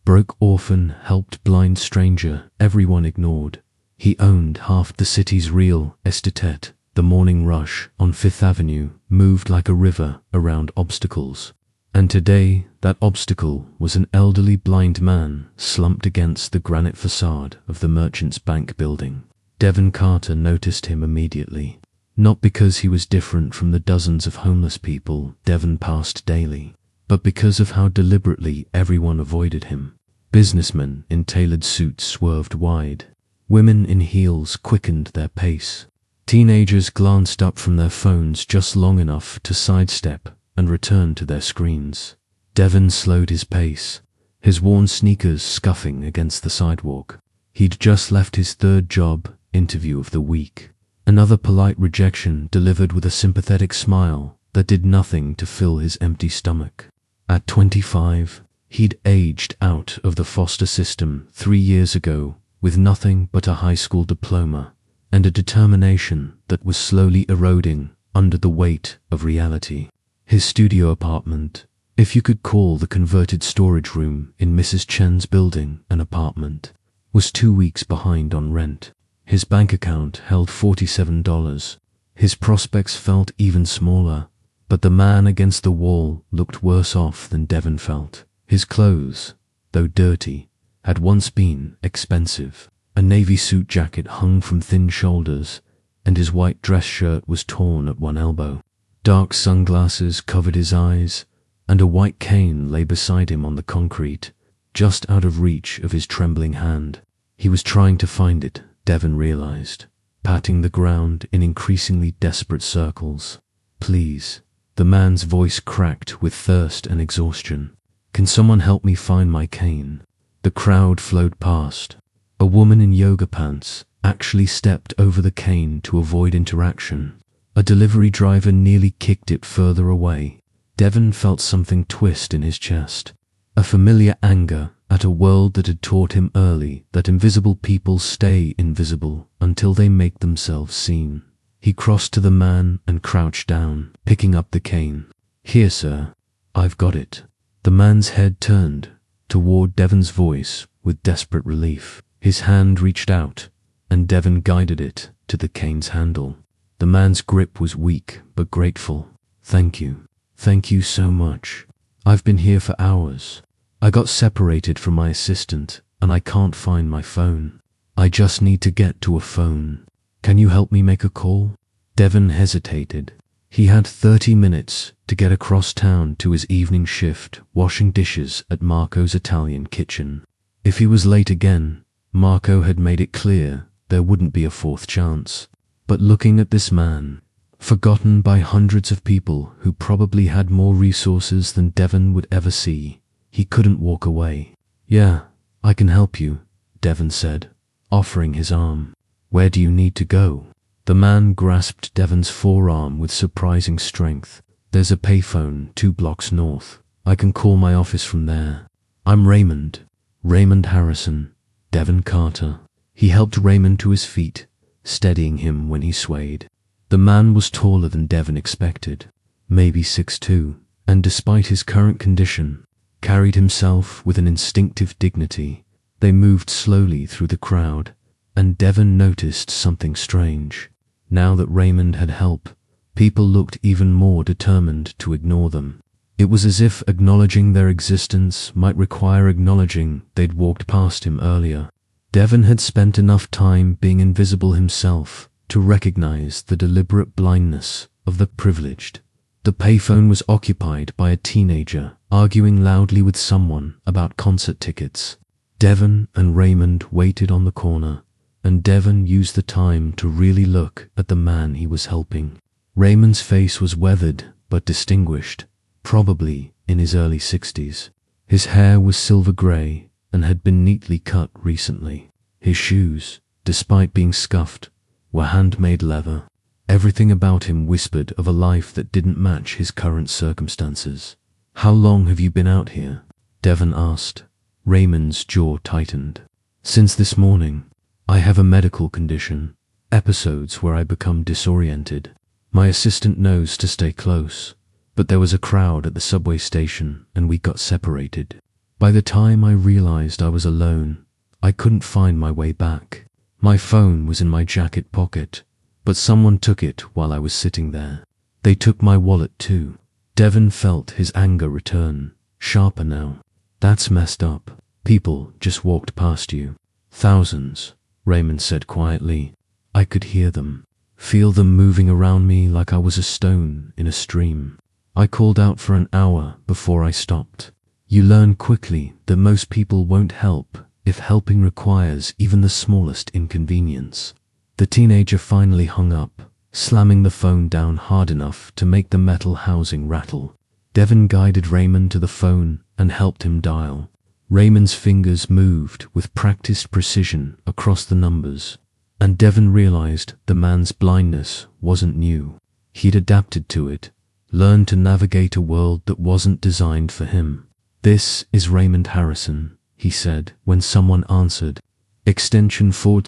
Broke orphan, helped blind stranger, everyone ignored. He owned half the city's real estate. The morning rush on Fifth Avenue moved like a river around obstacles. And today, that obstacle was an elderly blind man slumped against the granite facade of the Merchants Bank building. Devon Carter noticed him immediately. Not because he was different from the dozens of homeless people Devon passed daily, but because of how deliberately everyone avoided him. Businessmen in tailored suits swerved wide. Women in heels quickened their pace. Teenagers glanced up from their phones just long enough to sidestep and return to their screens. Devon slowed his pace, his worn sneakers scuffing against the sidewalk. He'd just left his third job interview of the week. Another polite rejection delivered with a sympathetic smile that did nothing to fill his empty stomach. At 25, he'd aged out of the foster system 3 years ago with nothing but a high school diploma and a determination that was slowly eroding under the weight of reality. His studio apartment, if you could call the converted storage room in Mrs. Chen's building an apartment, was 2 weeks behind on rent. His bank account held $47. His prospects felt even smaller, but the man against the wall looked worse off than Devon felt. His clothes, though dirty, had once been expensive. A navy suit jacket hung from thin shoulders, and his white dress shirt was torn at one elbow. Dark sunglasses covered his eyes, and a white cane lay beside him on the concrete, just out of reach of his trembling hand. He was trying to find it, Devon realized, patting the ground in increasingly desperate circles. Please. The man's voice cracked with thirst and exhaustion. Can someone help me find my cane? The crowd flowed past. A woman in yoga pants actually stepped over the cane to avoid interaction. A delivery driver nearly kicked it further away. Devon felt something twist in his chest. A familiar anger at a world that had taught him early that invisible people stay invisible until they make themselves seen. He crossed to the man and crouched down, picking up the cane. Here, sir. I've got it. The man's head turned toward Devon's voice with desperate relief. His hand reached out, and Devon guided it to the cane's handle. The man's grip was weak but grateful. Thank you. Thank you so much. I've been here for hours. I got separated from my assistant, and I can't find my phone. I just need to get to a phone. Can you help me make a call? Devon hesitated. He had 30 minutes to get across town to his evening shift washing dishes at Marco's Italian kitchen. If he was late again, Marco had made it clear there wouldn't be a fourth chance. But looking at this man, forgotten by hundreds of people who probably had more resources than Devon would ever see, he couldn't walk away. Yeah, I can help you, Devon said, offering his arm. Where do you need to go? The man grasped Devon's forearm with surprising strength. There's a payphone 2 blocks north. I can call my office from there. I'm Raymond. Raymond Harrison. Devon Carter. He helped Raymond to his feet, steadying him when he swayed. The man was taller than Devon expected, maybe 6'2", and despite his current condition, carried himself with an instinctive dignity. They moved slowly through the crowd, and Devon noticed something strange. Now that Raymond had help, people looked even more determined to ignore them. It was as if acknowledging their existence might require acknowledging they'd walked past him earlier. Devon had spent enough time being invisible himself to recognize the deliberate blindness of the privileged. The payphone was occupied by a teenager arguing loudly with someone about concert tickets. Devon and Raymond waited on the corner, and Devon used the time to really look at the man he was helping. Raymond's face was weathered but distinguished, probably in his early 60s. His hair was silver grey and had been neatly cut recently. His shoes, despite being scuffed, were handmade leather. Everything about him whispered of a life that didn't match his current circumstances. How long have you been out here? Devon asked. Raymond's jaw tightened. Since this morning. I have a medical condition, episodes where I become disoriented. My assistant knows to stay close, but there was a crowd at the subway station and we got separated. By the time I realized I was alone, I couldn't find my way back. My phone was in my jacket pocket, but someone took it while I was sitting there. They took my wallet too. Devon felt his anger return, sharper now. That's messed up. People just walked past you. Thousands, Raymond said quietly. I could hear them, feel them moving around me like I was a stone in a stream. I called out for an hour before I stopped. You learn quickly that most people won't help if helping requires even the smallest inconvenience. The teenager finally hung up, slamming the phone down hard enough to make the metal housing rattle. Devon guided Raymond to the phone and helped him dial. Raymond's fingers moved with practiced precision across the numbers, and Devon realized the man's blindness wasn't new. He'd adapted to it, learned to navigate a world that wasn't designed for him. This is Raymond Harrison, he said when someone answered. Extension 4.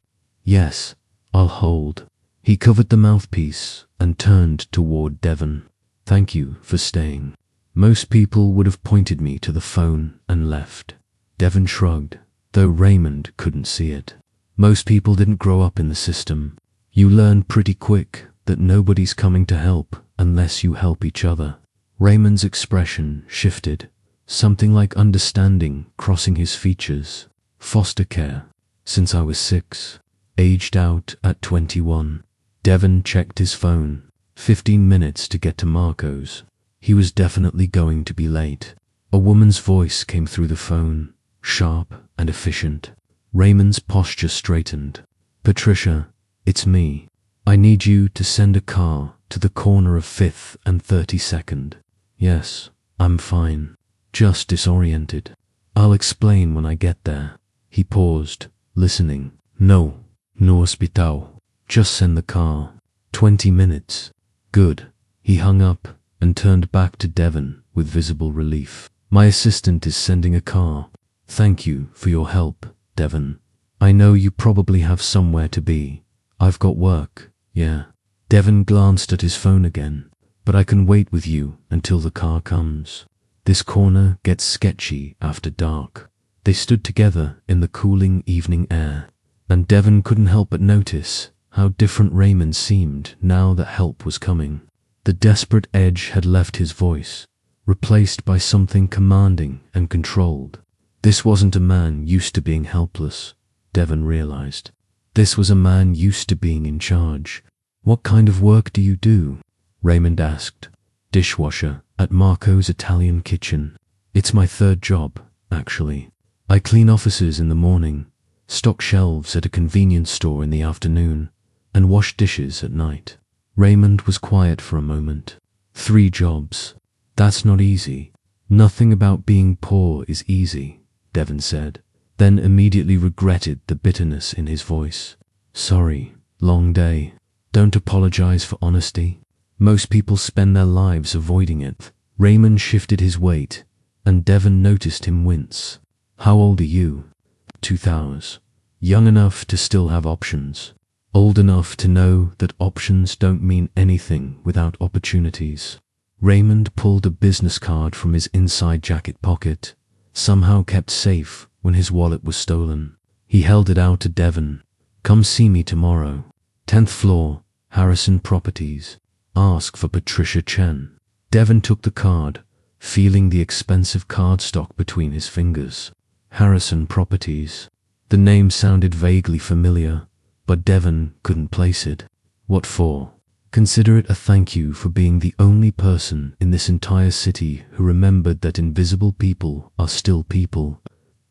Yes, I'll hold. He covered the mouthpiece and turned toward Devon. Thank you for staying. Most people would have pointed me to the phone and left. Devon shrugged, though Raymond couldn't see it. Most people didn't grow up in the system. You learn pretty quick that nobody's coming to help unless you help each other. Raymond's expression shifted, something like understanding crossing his features. Foster care, since I was 6, aged out at 21. Devon checked his phone. 15 minutes to get to Marco's. He was definitely going to be late. A woman's voice came through the phone, sharp and efficient. Raymond's posture straightened. Patricia, it's me. I need you to send a car to the corner of 5th and 32nd. Yes, I'm fine. Just disoriented. I'll explain when I get there. He paused, listening. No hospital. Just send the car. 20 minutes. Good. He hung up and turned back to Devon with visible relief. My assistant is sending a car. Thank you for your help, Devon. I know you probably have somewhere to be. I've got work, yeah. Devon glanced at his phone again. But I can wait with you until the car comes. This corner gets sketchy after dark. They stood together in the cooling evening air, and Devon couldn't help but notice how different Raymond seemed now that help was coming. The desperate edge had left his voice, replaced by something commanding and controlled. This wasn't a man used to being helpless, Devon realized. This was a man used to being in charge. What kind of work do you do? Raymond asked. Dishwasher at Marco's Italian kitchen. It's my 3rd job, actually. I clean offices in the morning, stock shelves at a convenience store in the afternoon, and wash dishes at night. Raymond was quiet for a moment. 3 jobs. That's not easy. Nothing about being poor is easy, Devon said, then immediately regretted the bitterness in his voice. Sorry, long day. Don't apologize for honesty. Most people spend their lives avoiding it. Raymond shifted his weight, and Devon noticed him wince. How old are you? 2000. Young enough to still have options. Old enough to know that options don't mean anything without opportunities. Raymond pulled a business card from his inside jacket pocket, somehow kept safe when his wallet was stolen. He held it out to Devon. Come see me tomorrow. 10th floor, Harrison Properties. Ask for Patricia Chen. Devon took the card, feeling the expensive cardstock between his fingers. Harrison Properties. The name sounded vaguely familiar, but Devon couldn't place it. What for? Consider it a thank you for being the only person in this entire city who remembered that invisible people are still people.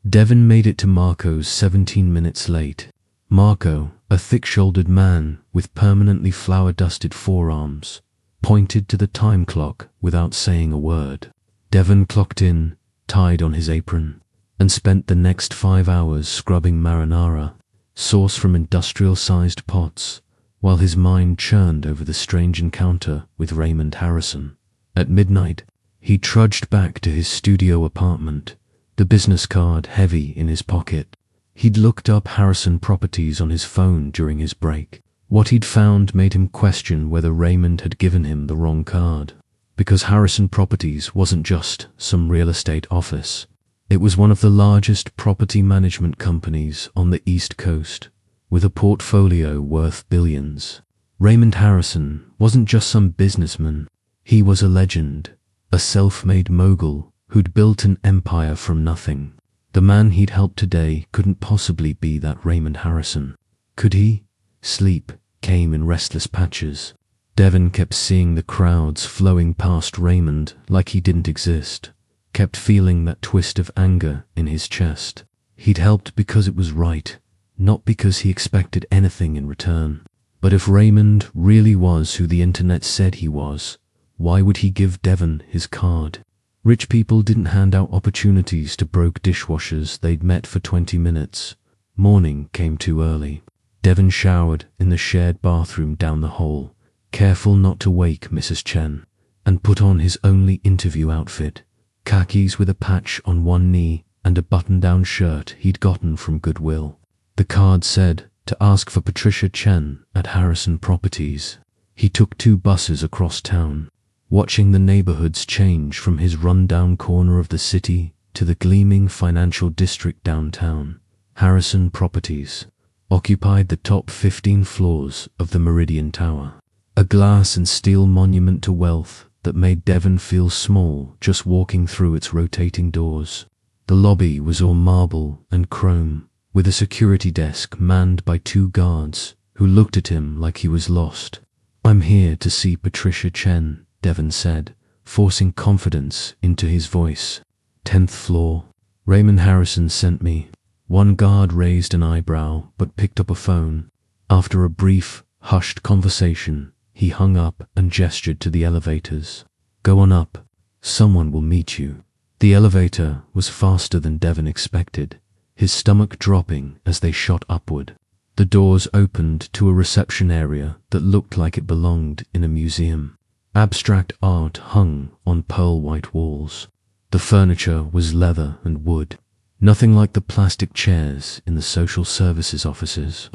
Devon made it to Marco's 17 minutes late. Marco, a thick-shouldered man with permanently flour-dusted forearms, pointed to the time clock without saying a word. Devon clocked in, tied on his apron, and spent the next 5 hours scrubbing marinara, sauce from industrial-sized pots, while his mind churned over the strange encounter with Raymond Harrison. At midnight, he trudged back to his studio apartment, the business card heavy in his pocket. He'd looked up Harrison Properties on his phone during his break. What he'd found made him question whether Raymond had given him the wrong card, because Harrison Properties wasn't just some real estate office. It was one of the largest property management companies on the East Coast, with a portfolio worth billions. Raymond Harrison wasn't just some businessman. He was a legend, a self-made mogul who'd built an empire from nothing. The man he'd helped today couldn't possibly be that Raymond Harrison. Could he? Sleep came in restless patches. Devon kept seeing the crowds flowing past Raymond like he didn't exist, kept feeling that twist of anger in his chest. He'd helped because it was right, not because he expected anything in return. But if Raymond really was who the internet said he was, why would he give Devon his card? Rich people didn't hand out opportunities to broke dishwashers they'd met for 20 minutes. Morning came too early. Devon showered in the shared bathroom down the hall, careful not to wake Mrs. Chen, and put on his only interview outfit, khakis with a patch on one knee and a button-down shirt he'd gotten from Goodwill. The card said to ask for Patricia Chen at Harrison Properties. He took 2 buses across town, watching the neighborhoods change from his run-down corner of the city to the gleaming financial district downtown. Harrison Properties occupied the top 15 floors of the Meridian Tower, a glass and steel monument to wealth that made Devon feel small just walking through its rotating doors. The lobby was all marble and chrome, with a security desk manned by 2 guards who looked at him like he was lost. "I'm here to see Patricia Chen," Devon said, forcing confidence into his voice. "10th floor. Raymond Harrison sent me." One guard raised an eyebrow but picked up a phone. After a brief, hushed conversation, he hung up and gestured to the elevators. "Go on up. Someone will meet you." The elevator was faster than Devon expected, his stomach dropping as they shot upward. The doors opened to a reception area that looked like it belonged in a museum. Abstract art hung on pearl-white walls. The furniture was leather and wood, nothing like the plastic chairs in the social services offices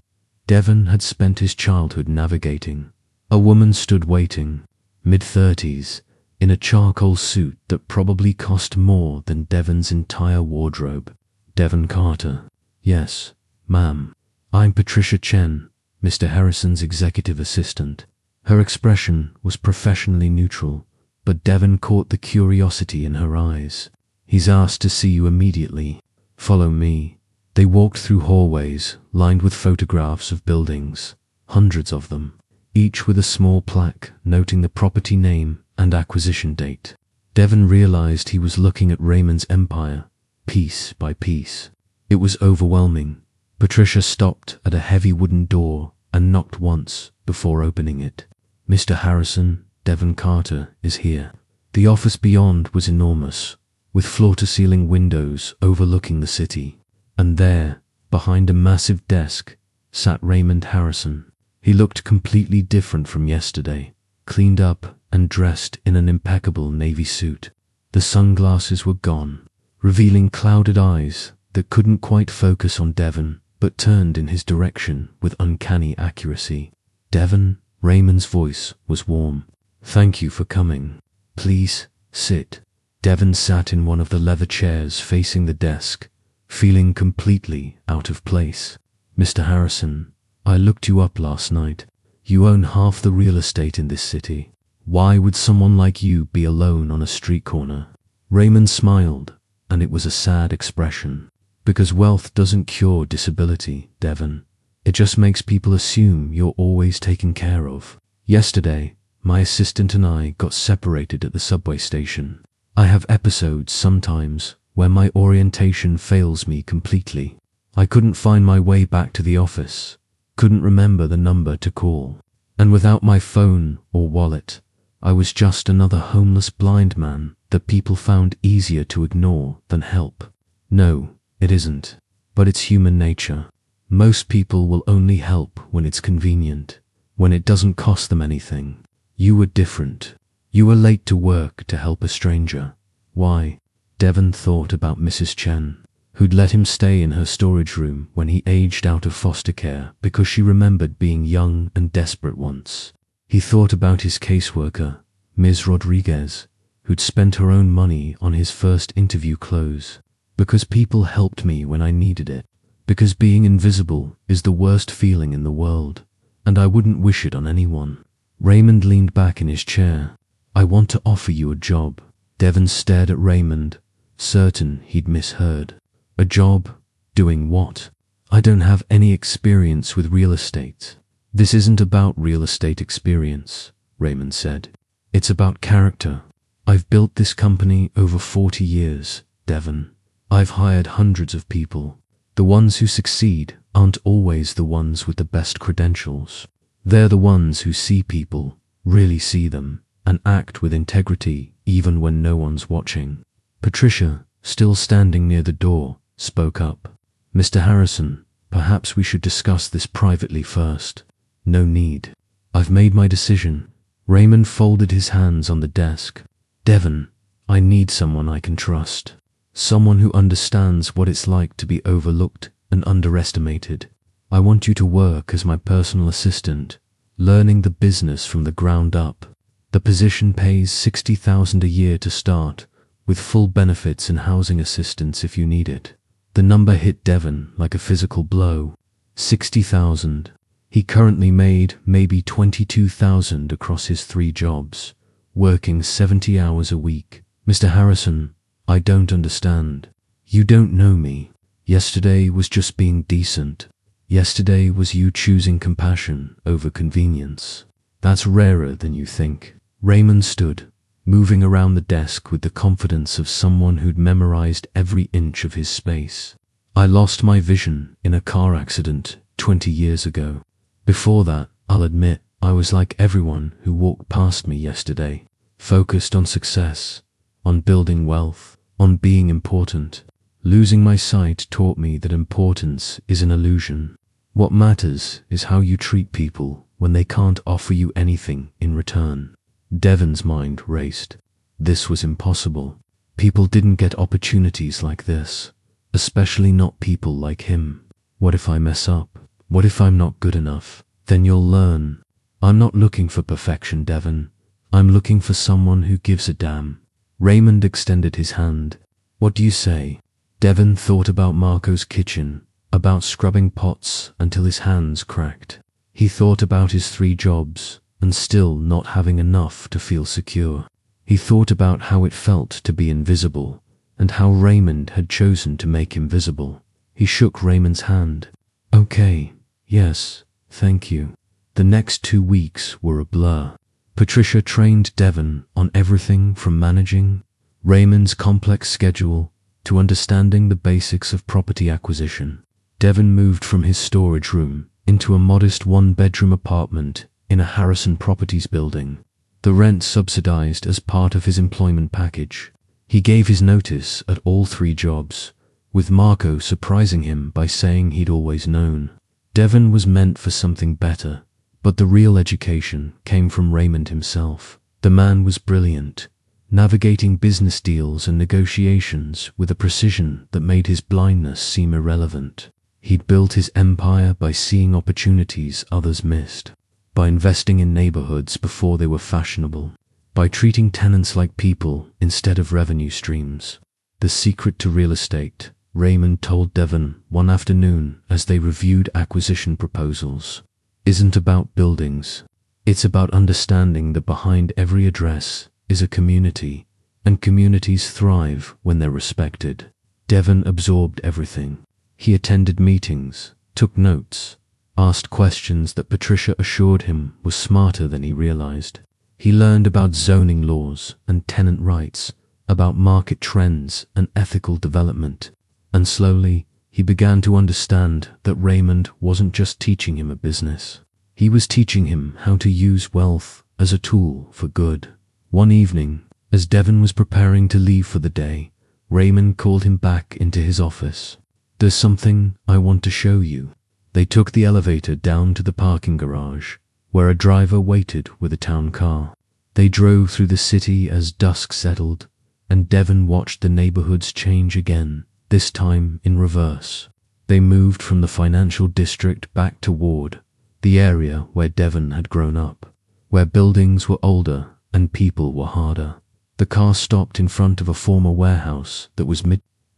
Devon had spent his childhood navigating. A woman stood waiting, mid-30s, in a charcoal suit that probably cost more than Devon's entire wardrobe. "Devon Carter." "Yes, ma'am. I'm Patricia Chen, Mr. Harrison's executive assistant." Her expression was professionally neutral, but Devon caught the curiosity in her eyes. "He's asked to see you immediately. Follow me." They walked through hallways lined with photographs of buildings, hundreds of them, each with a small plaque noting the property name and acquisition date. Devon realized he was looking at Raymond's empire, piece by piece. It was overwhelming. Patricia stopped at a heavy wooden door and knocked once before opening it. "Mr. Harrison, Devon Carter is here." The office beyond was enormous, with floor-to-ceiling windows overlooking the city. And there, behind a massive desk, sat Raymond Harrison. He looked completely different from yesterday, cleaned up and dressed in an impeccable navy suit. The sunglasses were gone, revealing clouded eyes that couldn't quite focus on Devon, but turned in his direction with uncanny accuracy. "Devon," Raymond's voice was warm. "Thank you for coming. Please, sit." Devon sat in one of the leather chairs facing the desk, feeling completely out of place. "Mr. Harrison, I looked you up last night. You own half the real estate in this city. Why would someone like you be alone on a street corner?" Raymond smiled, and it was a sad expression. "Because wealth doesn't cure disability, Devon. It just makes people assume you're always taken care of. Yesterday, my assistant and I got separated at the subway station. I have episodes sometimes where my orientation fails me completely. I couldn't find my way back to the office, couldn't remember the number to call. And without my phone or wallet, I was just another homeless blind man that people found easier to ignore than help. No, it isn't. But it's human nature. Most people will only help when it's convenient, when it doesn't cost them anything. You were different. You were late to work to help a stranger. Why?" Devon thought about Mrs. Chen, who'd let him stay in her storage room when he aged out of foster care because she remembered being young and desperate once. He thought about his caseworker, Ms. Rodriguez, who'd spent her own money on his first interview close. Because people helped me when I needed it. Because being invisible is the worst feeling in the world, and I wouldn't wish it on anyone. Raymond leaned back in his chair. I want to offer you a job. Devon stared at Raymond, certain he'd misheard. A job? Doing what? I don't have any experience with real estate. This isn't about real estate experience, Raymond said. It's about character. I've built this company over 40 years, Devon. I've hired hundreds of people. The ones who succeed aren't always the ones with the best credentials. They're the ones who see people, really see them, and act with integrity even when no one's watching. Patricia, still standing near the door, spoke up. Mr. Harrison, perhaps we should discuss this privately first. No need. I've made my decision. Raymond folded his hands on the desk. Devon, I need someone I can trust. Someone who understands what it's like to be overlooked and underestimated. I want you to work as my personal assistant, learning the business from the ground up. The position pays $60,000 a year to start, with full benefits and housing assistance if you need it. The number hit Devon like a physical blow. 60,000. He currently made maybe 22,000 across his 3 jobs, working 70 hours a week. Mr. Harrison, I don't understand. You don't know me. Yesterday was just being decent. Yesterday was you choosing compassion over convenience. That's rarer than you think. Raymond stood, moving around the desk with the confidence of someone who'd memorized every inch of his space. I lost my vision in a car accident 20 years ago. Before that, I'll admit, I was like everyone who walked past me yesterday, focused on success, on building wealth, on being important. Losing my sight taught me that importance is an illusion. What matters is how you treat people when they can't offer you anything in return. Devon's mind raced. This was impossible. People didn't get opportunities like this, especially not people like him. What if I mess up? What if I'm not good enough? Then you'll learn. I'm not looking for perfection, Devon. I'm looking for someone who gives a damn. Raymond extended his hand. What do you say? Devon thought about Marco's kitchen, about scrubbing pots until his hands cracked. He thought about his 3 jobs, and still not having enough to feel secure. He thought about how it felt to be invisible, and how Raymond had chosen to make him visible. He shook Raymond's hand. Okay, yes, thank you. The next 2 weeks were a blur. Patricia trained Devon on everything from managing Raymond's complex schedule to understanding the basics of property acquisition. Devon moved from his storage room into a modest 1-bedroom apartment in a Harrison Properties building, the rent subsidized as part of his employment package. He gave his notice at all 3 jobs, with Marco surprising him by saying he'd always known. Devon was meant for something better, but the real education came from Raymond himself. The man was brilliant, navigating business deals and negotiations with a precision that made his blindness seem irrelevant. He'd built his empire by seeing opportunities others missed, by investing in neighborhoods before they were fashionable, by treating tenants like people instead of revenue streams. The secret to real estate, Raymond told Devon one afternoon as they reviewed acquisition proposals, isn't about buildings. It's about understanding that behind every address is a community, and communities thrive when they're respected. Devon absorbed everything. He attended meetings, took notes, asked questions that Patricia assured him was smarter than he realized. He learned about zoning laws and tenant rights, about market trends and ethical development, and slowly he began to understand that Raymond wasn't just teaching him a business. He was teaching him how to use wealth as a tool for good. One evening, as Devon was preparing to leave for the day, Raymond called him back into his office. There's something I want to show you. They took the elevator down to the parking garage, where a driver waited with a town car. They drove through the city as dusk settled, and Devon watched the neighborhoods change again, this time in reverse. They moved from the financial district back toward the area where Devon had grown up, where buildings were older and people were harder. The car stopped in front of a former warehouse that was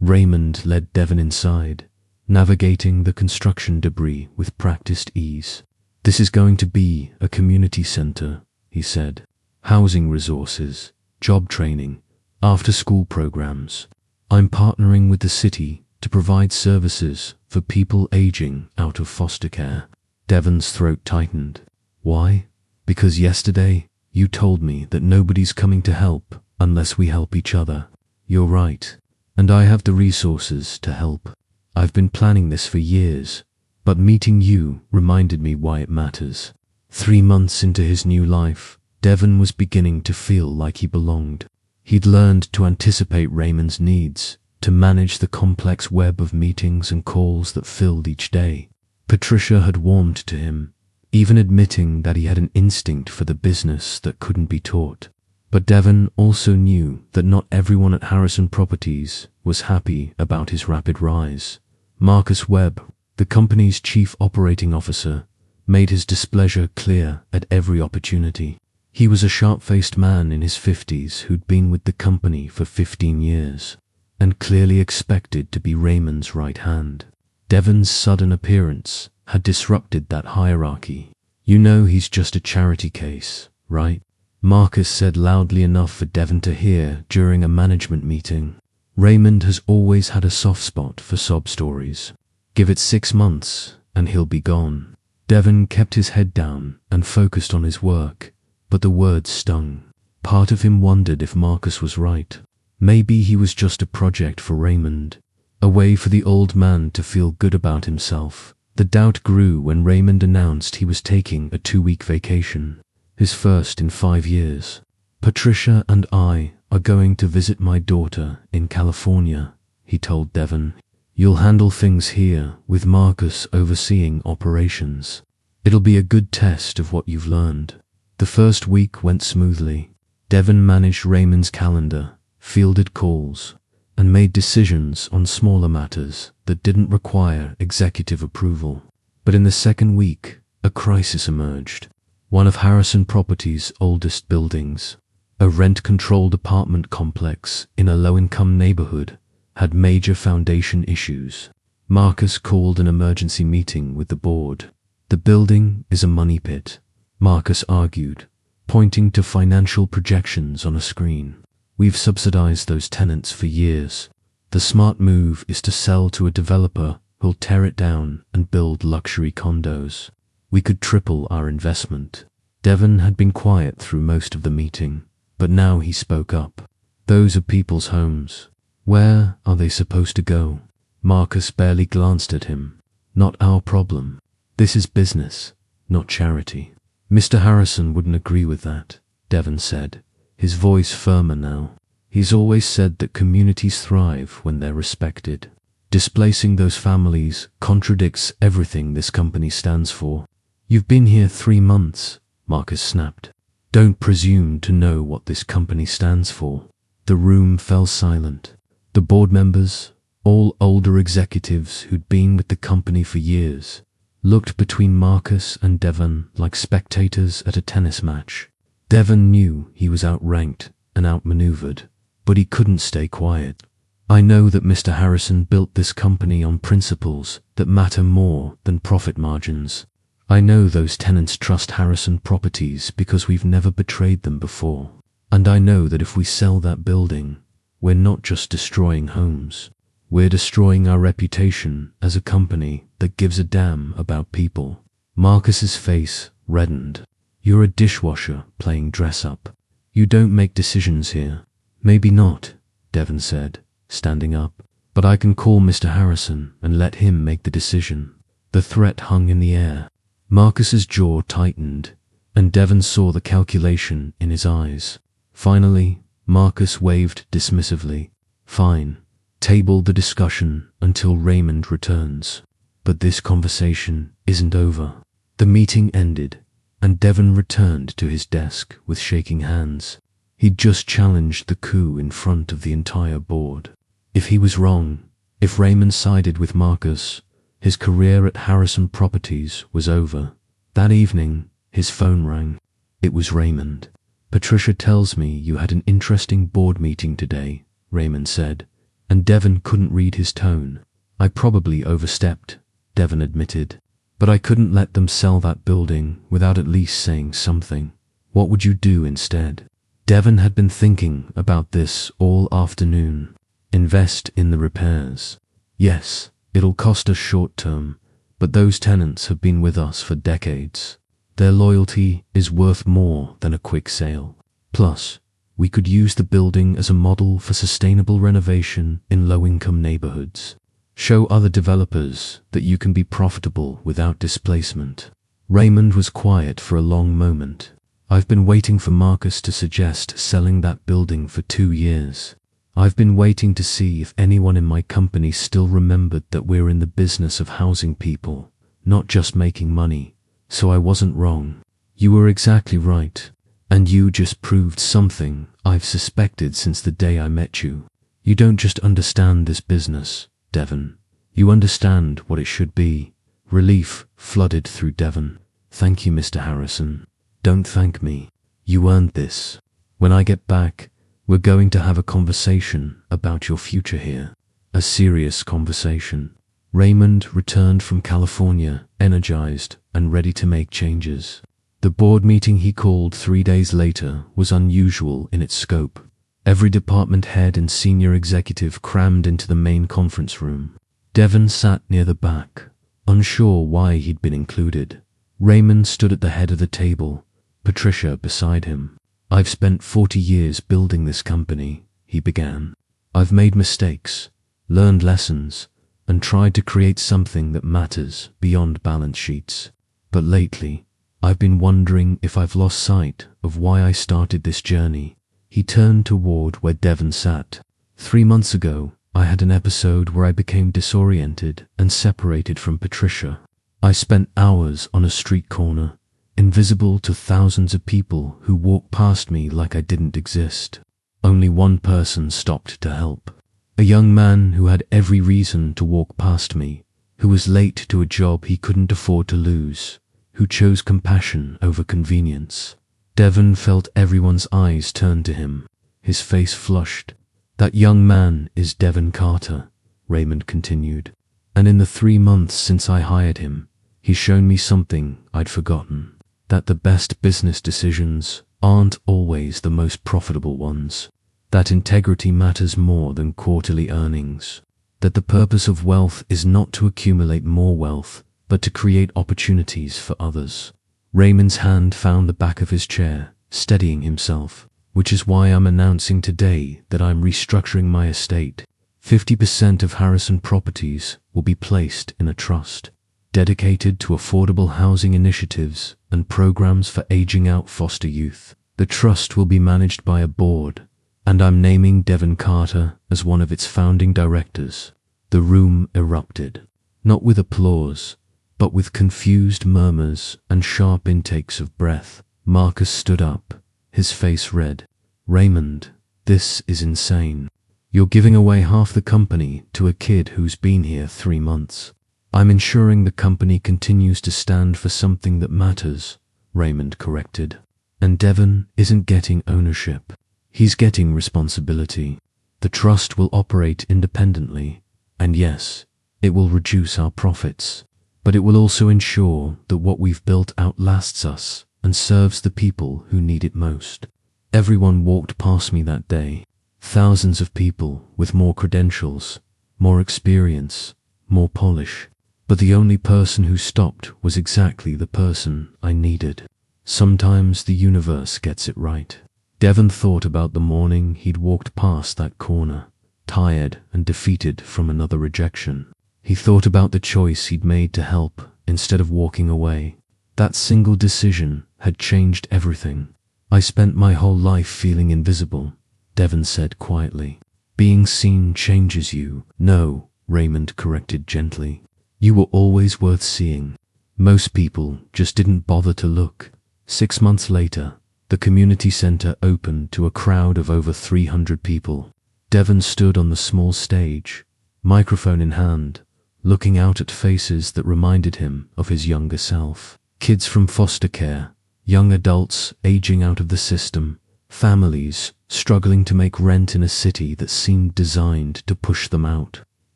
Raymond led Devon inside, navigating the construction debris with practiced ease. "This is going to be a community center," he said. "Housing resources, job training, after-school programs. I'm partnering with the city to provide services for people aging out of foster care." Devon's throat tightened. "Why?" "Because yesterday you told me that nobody's coming to help unless we help each other." "You're right, and I have the resources to help. I've been planning this for years, but meeting you reminded me why it matters." 3 months into his new life, Devon was beginning to feel like he belonged. He'd learned to anticipate Raymond's needs, to manage the complex web of meetings and calls that filled each day. Patricia had warmed to him, even admitting that he had an instinct for the business that couldn't be taught. But Devon also knew that not everyone at Harrison Properties was happy about his rapid rise. Marcus Webb, the company's chief operating officer, made his displeasure clear at every opportunity. He was a sharp-faced man in his 50s who'd been with the company for 15 years, and clearly expected to be Raymond's right hand. Devon's sudden appearance had disrupted that hierarchy. "You know he's just a charity case, right?" Marcus said loudly enough for Devon to hear during a management meeting. "Raymond has always had a soft spot for sob stories. Give it 6 months and he'll be gone." Devon kept his head down and focused on his work, but the words stung. Part of him wondered if Marcus was right. Maybe he was just a project for Raymond, a way for the old man to feel good about himself. The doubt grew when Raymond announced he was taking a 2-week vacation, his first in 5 years. "Patricia and I are going to visit my daughter in California," he told Devon. "You'll handle things here with Marcus overseeing operations. It'll be a good test of what you've learned." The first week went smoothly. Devon managed Raymond's calendar, fielded calls, and made decisions on smaller matters that didn't require executive approval. But in the second week, a crisis emerged. One of Harrison Properties' oldest buildings, a rent-controlled apartment complex in a low-income neighborhood, had major foundation issues. Marcus called an emergency meeting with the board. "The building is a money pit," Marcus argued, pointing to financial projections on a screen. "We've subsidized those tenants for years. The smart move is to sell to a developer who'll tear it down and build luxury condos. We could triple our investment." Devon had been quiet through most of the meeting, but now he spoke up. "Those are people's homes. Where are they supposed to go?" Marcus barely glanced at him. "Not our problem. This is business, not charity." "Mr. Harrison wouldn't agree with that," Devon said, his voice firmer now. "He's always said that communities thrive when they're respected. Displacing those families contradicts everything this company stands for." "You've been here 3 months," Marcus snapped. "Don't presume to know what this company stands for." The room fell silent. The board members, all older executives who'd been with the company for years, looked between Marcus and Devon like spectators at a tennis match. Devon knew he was outranked and outmaneuvered, but he couldn't stay quiet. "I know that Mr. Harrison built this company on principles that matter more than profit margins. I know those tenants trust Harrison Properties because we've never betrayed them before. And I know that if we sell that building, we're not just destroying homes. We're destroying our reputation as a company that gives a damn about people." Marcus's face reddened. "You're a dishwasher playing dress-up. You don't make decisions here." "Maybe not," Devon said, standing up. "But I can call Mr. Harrison and let him make the decision." The threat hung in the air. Marcus's jaw tightened, and Devon saw the calculation in his eyes. Finally, Marcus waved dismissively. "Fine. Table the discussion until Raymond returns. But this conversation isn't over." The meeting ended, and Devon returned to his desk with shaking hands. He'd just challenged the coup in front of the entire board. If he was wrong, if Raymond sided with Marcus, his career at Harrison Properties was over. That evening, his phone rang. It was Raymond. "Patricia tells me you had an interesting board meeting today," Raymond said, and Devon couldn't read his tone. I probably overstepped, Devon admitted. But I couldn't let them sell that building without at least saying something. What would you do instead? Devon had been thinking about this all afternoon. Invest in the repairs. Yes, it'll cost us short term, but those tenants have been with us for decades. Their loyalty is worth more than a quick sale. Plus, we could use the building as a model for sustainable renovation in low-income neighborhoods. Show other developers that you can be profitable without displacement. Raymond was quiet for a long moment. I've been waiting for Marcus to suggest selling that building for 2 years. I've been waiting to see if anyone in my company still remembered that we're in the business of housing people, not just making money. So I wasn't wrong. You were exactly right. And you just proved something I've suspected since the day I met you. You don't just understand this business, Devon. You understand what it should be. Relief flooded through Devon. Thank you, Mr. Harrison. Don't thank me. You earned this. When I get back, we're going to have a conversation about your future here. A serious conversation. Raymond returned from California, energized and ready to make changes. The board meeting he called 3 days later was unusual in its scope. Every department head and senior executive crammed into the main conference room. Devon sat near the back, unsure why he'd been included. Raymond stood at the head of the table, Patricia beside him. I've spent 40 years building this company, he began. I've made mistakes, learned lessons, and tried to create something that matters beyond balance sheets. But lately, I've been wondering if I've lost sight of why I started this journey. He turned toward where Devon sat. 3 months ago, I had an episode where I became disoriented and separated from Patricia. I spent hours on a street corner, invisible to thousands of people who walked past me like I didn't exist. Only one person stopped to help. A young man who had every reason to walk past me, who was late to a job he couldn't afford to lose, who chose compassion over convenience. Devon felt everyone's eyes turn to him. His face flushed. That young man is Devon Carter, Raymond continued. And in the 3 months since I hired him, he's shown me something I'd forgotten. That the best business decisions aren't always the most profitable ones. That integrity matters more than quarterly earnings. That the purpose of wealth is not to accumulate more wealth, but to create opportunities for others. Raymond's hand found the back of his chair, steadying himself, which is why I'm announcing today that I'm restructuring my estate. 50% of Harrison properties will be placed in a trust, dedicated to affordable housing initiatives and programs for aging out foster youth. The trust will be managed by a board, and I'm naming Devon Carter as one of its founding directors. The room erupted, not with applause, but with confused murmurs and sharp intakes of breath. Marcus stood up, his face red. Raymond, this is insane. You're giving away half the company to a kid who's been here 3 months. I'm ensuring the company continues to stand for something that matters, Raymond corrected. And Devon isn't getting ownership. He's getting responsibility. The trust will operate independently, and yes, it will reduce our profits, but it will also ensure that what we've built outlasts us and serves the people who need it most. Everyone walked past me that day. Thousands of people with more credentials, more experience, more polish. But the only person who stopped was exactly the person I needed. Sometimes the universe gets it right. Devon thought about the morning he'd walked past that corner, tired and defeated from another rejection. He thought about the choice he'd made to help instead of walking away. That single decision had changed everything. I spent my whole life feeling invisible, Devon said quietly. Being seen changes you. No, Raymond corrected gently. You were always worth seeing. Most people just didn't bother to look. 6 months later, the community center opened to a crowd of over 300 people. Devon stood on the small stage, microphone in hand, looking out at faces that reminded him of his younger self. Kids from foster care, young adults aging out of the system, Families struggling to make rent in a city that seemed designed to push them out.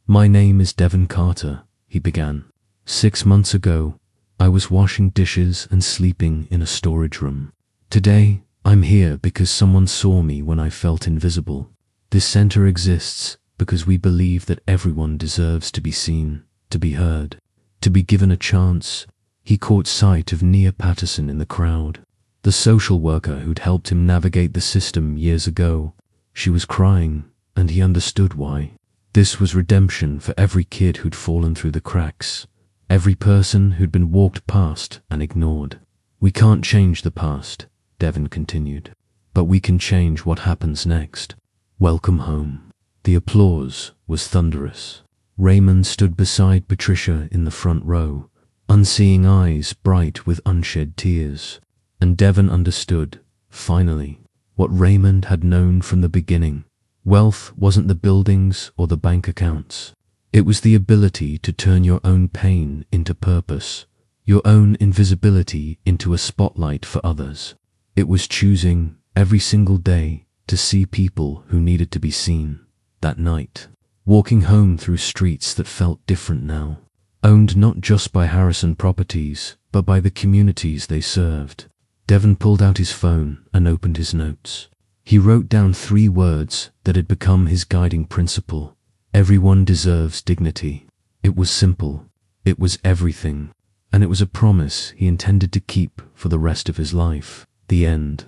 "My name is Devon Carter," he began. "6 months ago, I was washing dishes and sleeping in a storage room. Today, I'm here because someone saw me when I felt invisible. This center exists because we believe that everyone deserves to be seen, to be heard, to be given a chance." He caught sight of Nia Patterson in the crowd, the social worker who'd helped him navigate the system years ago. She was crying, and he understood why. This was redemption for every kid who'd fallen through the cracks, every person who'd been walked past and ignored. "We can't change the past," Devon continued, "but we can change what happens next. Welcome home." The applause was thunderous. Raymond stood beside Patricia in the front row, unseeing eyes bright with unshed tears. And Devon understood, finally, what Raymond had known from the beginning. Wealth wasn't the buildings or the bank accounts. It was the ability to turn your own pain into purpose, your own invisibility into a spotlight for others. It was choosing, every single day, to see people who needed to be seen. That night, walking home through streets that felt different now, owned not just by Harrison Properties, but by the communities they served. Devon pulled out his phone and opened his notes. He wrote down 3 words that had become his guiding principle. Everyone deserves dignity. It was simple. It was everything. And it was a promise he intended to keep for the rest of his life. The end.